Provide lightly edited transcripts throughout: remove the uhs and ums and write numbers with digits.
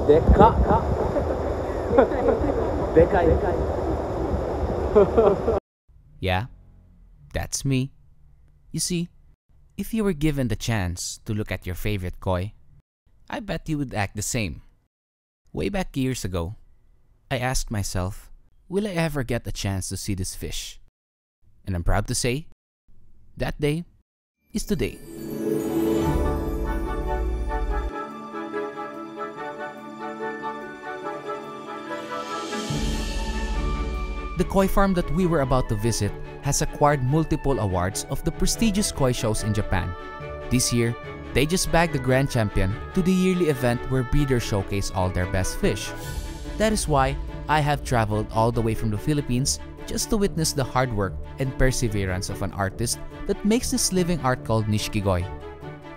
Deka. Dekai. Yeah, that's me. You see, if you were given the chance to look at your favorite koi, I bet you would act the same. Way back years ago, I asked myself, will I ever get a chance to see this fish? And I'm proud to say, that day is today. The koi farm that we were about to visit has acquired multiple awards of the prestigious koi shows in Japan. This year, they just bagged the grand champion to the yearly event where breeders showcase all their best fish. That is why I have traveled all the way from the Philippines just to witness the hard work and perseverance of an artist that makes this living art called Nishikigoi.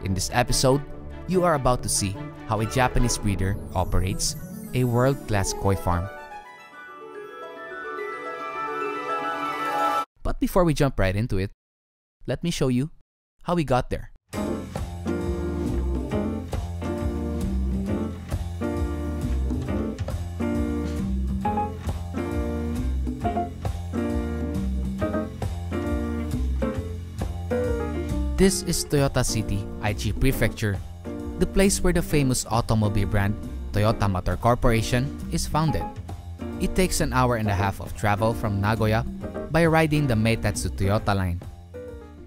In this episode, you are about to see how a Japanese breeder operates a world-class koi farm. But before we jump right into it, let me show you how we got there. This is Toyota City, Aichi Prefecture, the place where the famous automobile brand Toyota Motor Corporation is founded. It takes an hour and a half of travel from Nagoya by riding the Meitetsu Toyota line.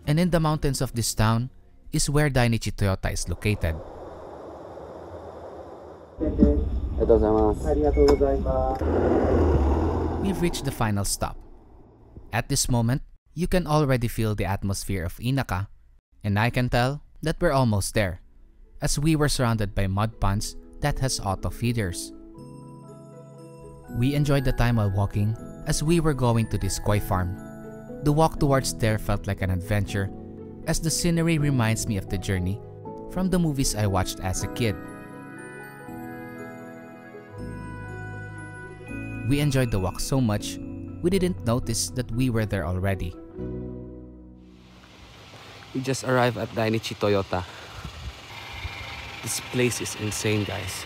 And in the mountains of this town is where DAINICHI Toyota is located. We've reached the final stop. At this moment, you can already feel the atmosphere of Inaka, and I can tell that we're almost there, as we were surrounded by mud ponds that has auto feeders. We enjoyed the time while walking as we were going to this koi farm. The walk towards there felt like an adventure, as the scenery reminds me of the journey from the movies I watched as a kid. We enjoyed the walk so much, we didn't notice that we were there already. We just arrived at DAINICHI Toyota. This place is insane, guys.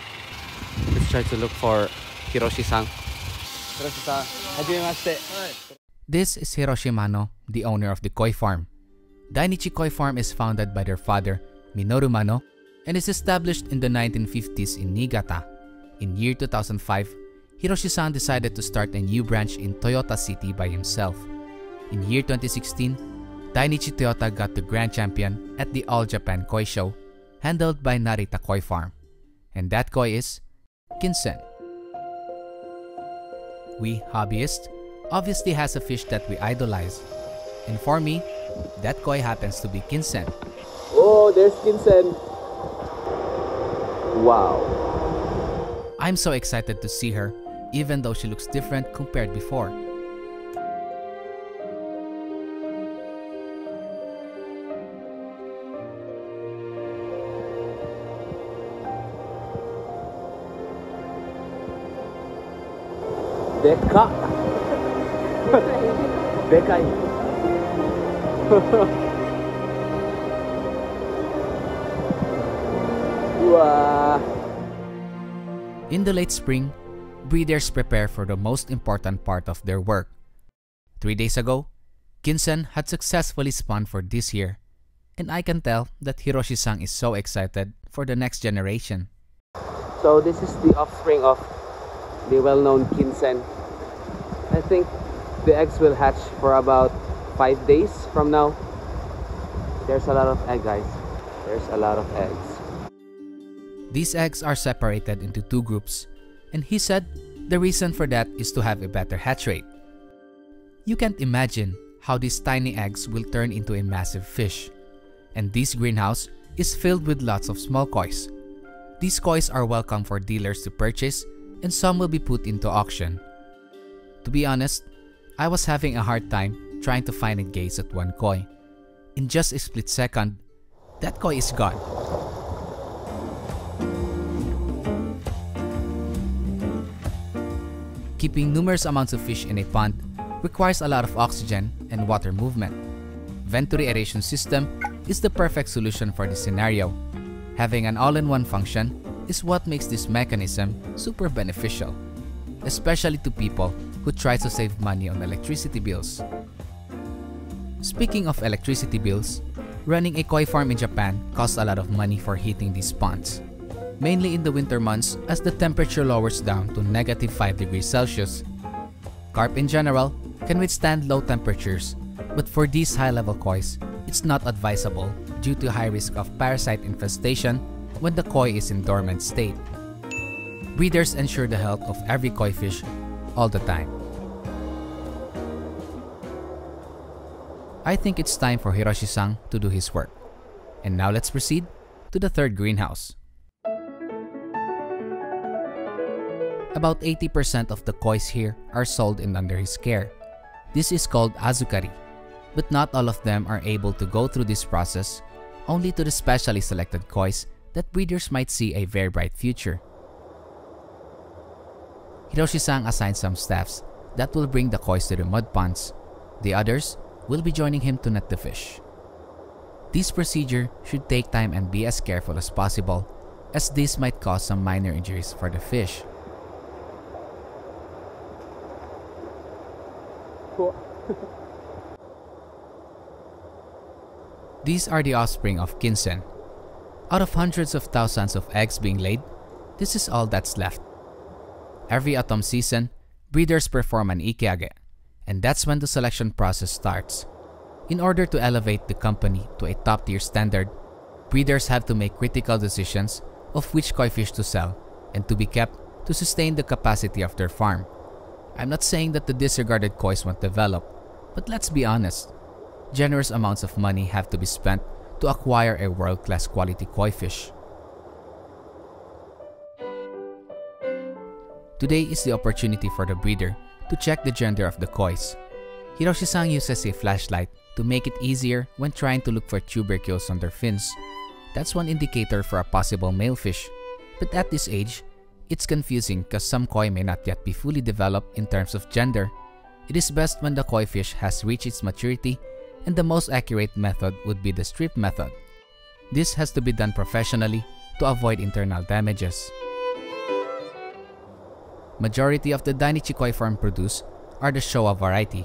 Let's try to look for Hiroshi-san. Hiroshi-san, hajimemashite. This is Hiroshi Mano, the owner of the koi farm. DAINICHI Koi Farm is founded by their father, Minoru Mano, and is established in the 1950s in Niigata. In year 2005, Hiroshi-san decided to start a new branch in Toyota City by himself. In year 2016, DAINICHI Toyota got the grand champion at the All Japan Koi Show, handled by Narita Koi Farm. And that koi is Kinsen. We hobbyists obviously has a fish that we idolize. And for me, that koi happens to be Kinsen. Oh, there's Kinsen. Wow. I'm so excited to see her, even though she looks different compared before. Deka. Dekai. Wow. In the late spring, breeders prepare for the most important part of their work. 3 days ago, Kinsen had successfully spawned for this year, and I can tell that Hiroshi-san is so excited for the next generation. So this is the offspring of the well-known Kinsen. I think the eggs will hatch for about 5 days from now. There's a lot of egg, guys. There's a lot of eggs. These eggs are separated into 2 groups, and he said the reason for that is to have a better hatch rate. You can't imagine how these tiny eggs will turn into a massive fish. And this greenhouse is filled with lots of small kois. These kois are welcome for dealers to purchase, and some will be put into auction. To be honest, I was having a hard time trying to find a gaze at one koi. In just a split second, that koi is gone. Keeping numerous amounts of fish in a pond requires a lot of oxygen and water movement. Venturi aeration system is the perfect solution for this scenario. Having an all-in-one function is what makes this mechanism super beneficial, especially to people who try to save money on electricity bills. Speaking of electricity bills, running a koi farm in Japan costs a lot of money for heating these ponds, mainly in the winter months as the temperature lowers down to -5 degrees Celsius. Carp in general can withstand low temperatures, but for these high-level kois, it's not advisable due to high risk of parasite infestation when the koi is in dormant state. Breeders ensure the health of every koi fish all the time. I think it's time for Hiroshi-san to do his work. And now let's proceed to the third greenhouse. About 80% of the kois here are sold and under his care. This is called Azukari, but not all of them are able to go through this process, only to the specially selected kois that breeders might see a very bright future. Hiroshi-san assigned some staffs that will bring the kois to the mud ponds. The others will be joining him to net the fish. This procedure should take time and be as careful as possible, as this might cause some minor injuries for the fish. These are the offspring of Kinsen. Out of hundreds of thousands of eggs being laid, this is all that's left. Every autumn season, breeders perform an ikiage, and that's when the selection process starts. In order to elevate the company to a top-tier standard, breeders have to make critical decisions of which koi fish to sell and to be kept to sustain the capacity of their farm. I'm not saying that the disregarded kois won't develop, but let's be honest. Generous amounts of money have to be spent to acquire a world-class quality koi fish. Today is the opportunity for the breeder to check the gender of the kois. Hiroshi-san uses a flashlight to make it easier when trying to look for tubercles on their fins. That's one indicator for a possible male fish, but at this age, it's confusing because some koi may not yet be fully developed in terms of gender. It is best when the koi fish has reached its maturity, and the most accurate method would be the strip method. This has to be done professionally to avoid internal damages. Majority of the DAINICHI koi farm produce are the Showa variety.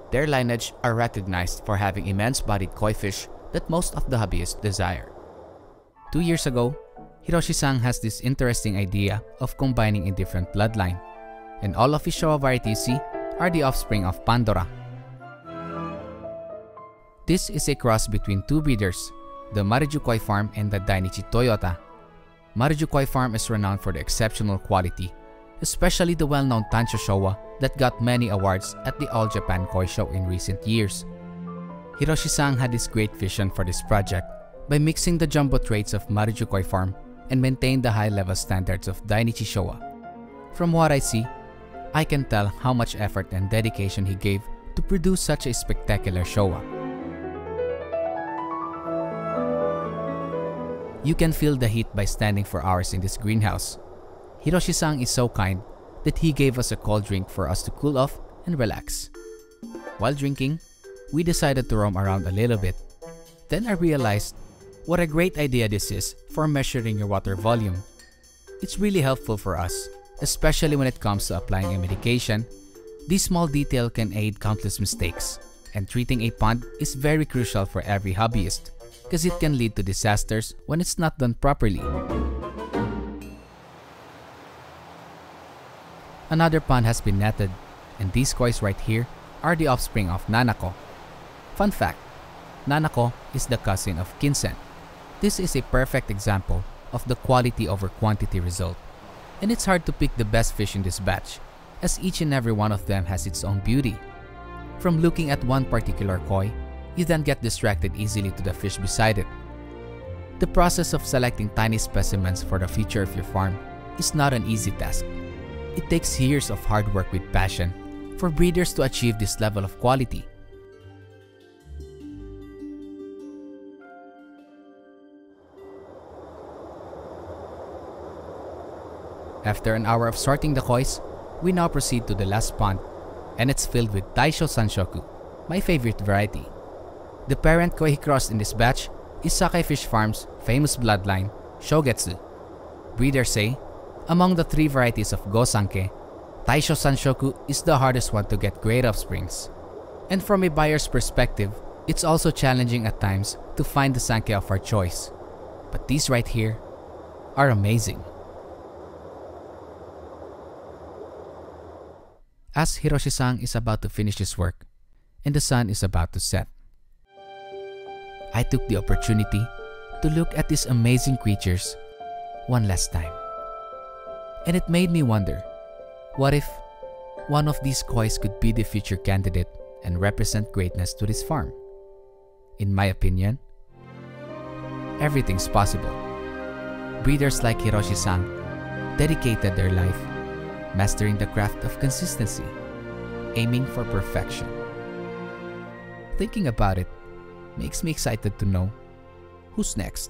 Their lineage are recognized for having immense-bodied koi fish that most of the hobbyists desire. 2 years ago, Hiroshi-san has this interesting idea of combining a different bloodline, and all of his Showa varieties you see are the offspring of Pandora. This is a cross between two breeders, the Mariju Koi Farm and the DAINICHI Toyota. Mariju Koi Farm is renowned for the exceptional quality, especially the well-known Tansho Showa that got many awards at the All Japan Koi Show in recent years. Hiroshi-san had this great vision for this project by mixing the jumbo traits of Mariju Koi Farm and maintain the high-level standards of DAINICHI Showa. From what I see, I can tell how much effort and dedication he gave to produce such a spectacular Showa. You can feel the heat by standing for hours in this greenhouse. Hiroshi-san is so kind that he gave us a cold drink for us to cool off and relax. While drinking, we decided to roam around a little bit. Then I realized what a great idea this is for measuring your water volume. It's really helpful for us, especially when it comes to applying a medication. This small detail can aid countless mistakes, and treating a pond is very crucial for every hobbyist because it can lead to disasters when it's not done properly. Another pond has been netted, and these kois right here are the offspring of Nanako. Fun fact, Nanako is the cousin of Kinsen. This is a perfect example of the quality over quantity result, and it's hard to pick the best fish in this batch, as each and every one of them has its own beauty. From looking at one particular koi, you then get distracted easily to the fish beside it. The process of selecting tiny specimens for the future of your farm is not an easy task. It takes years of hard work with passion for breeders to achieve this level of quality. After an hour of sorting the kois, we now proceed to the last pond, and it's filled with Taisho Sanshoku, my favorite variety. The parent koi he crossed in this batch is Sakai Fish Farm's famous bloodline, Shogetsu. Breeders say, among the 3 varieties of Go-Sanke, Taisho Sanshoku is the hardest one to get great offsprings. And from a buyer's perspective, it's also challenging at times to find the Sanke of our choice. But these right here are amazing. As Hiroshi-san is about to finish his work and the sun is about to set, I took the opportunity to look at these amazing creatures one last time. And it made me wonder, what if one of these kois could be the future candidate and represent greatness to this farm? In my opinion, everything's possible. Breeders like Hiroshi-san dedicated their life mastering the craft of consistency, aiming for perfection. Thinking about it makes me excited to know who's next.